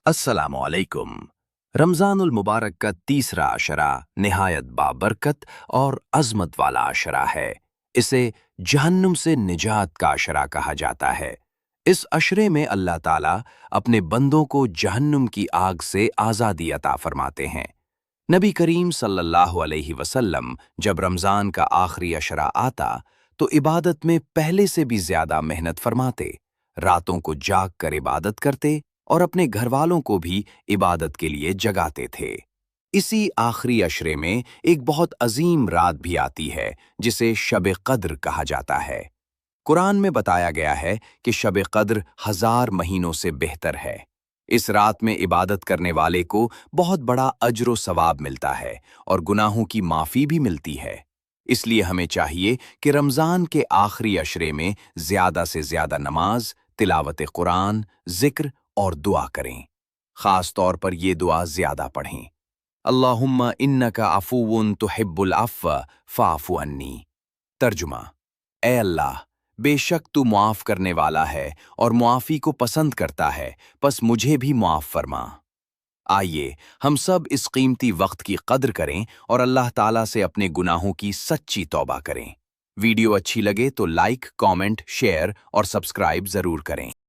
अस्सलामुअलैकुम। रमज़ानुल मुबारक का तीसरा अशरा निहायत बाबरकत और अज़मत वाला अशरा है। इसे जहन्नुम से निजात का अशरा कहा जाता है। इस अशरे में अल्लाह ताला अपने बंदों को जहन्नुम की आग से आज़ादी अता फरमाते हैं। नबी करीम सल्लल्लाहु अलैहि वसल्लम जब रमज़ान का आखिरी अशरा आता तो इबादत में पहले से भी ज़्यादा मेहनत फरमाते, रातों को जाग कर इबादत करते और अपने घर वालों को भी इबादत के लिए जगाते थे। इसी आखिरी अशरे में एक बहुत अजीम रात भी आती है जिसे शब कद्र कहा जाता है। कुरान में बताया गया है कि शब कद्र 1000 महीनों से बेहतर है। इस रात में इबादत करने वाले को बहुत बड़ा अज्र व सवाब मिलता है और गुनाहों की माफ़ी भी मिलती है। इसलिए हमें चाहिए कि रमज़ान के आखिरी अशरे में ज़्यादा से ज़्यादा नमाज, तिलावत कुरान, ज़िक्र और दुआ करें। ख़ास तौर पर ये दुआ ज़्यादा पढ़ें। अल्लाहुम्मा इन्नका अफ़ुव्वुन तुहिब्बुल अफ़्व फ़अफ़ु अन्नी। तर्जुमा: ए अल्लाह, बेशक तू मुआफ़ करने वाला है और मुआफ़ी को पसंद करता है, बस मुझे भी मुआफ़ फरमा। आइए हम सब इस कीमती वक्त की कद्र करें और अल्लाह ताला से अपने गुनाहों की सच्ची तौबा करें। वीडियो अच्छी लगे तो लाइक, कमेंट, शेयर और सब्सक्राइब ज़रूर करें।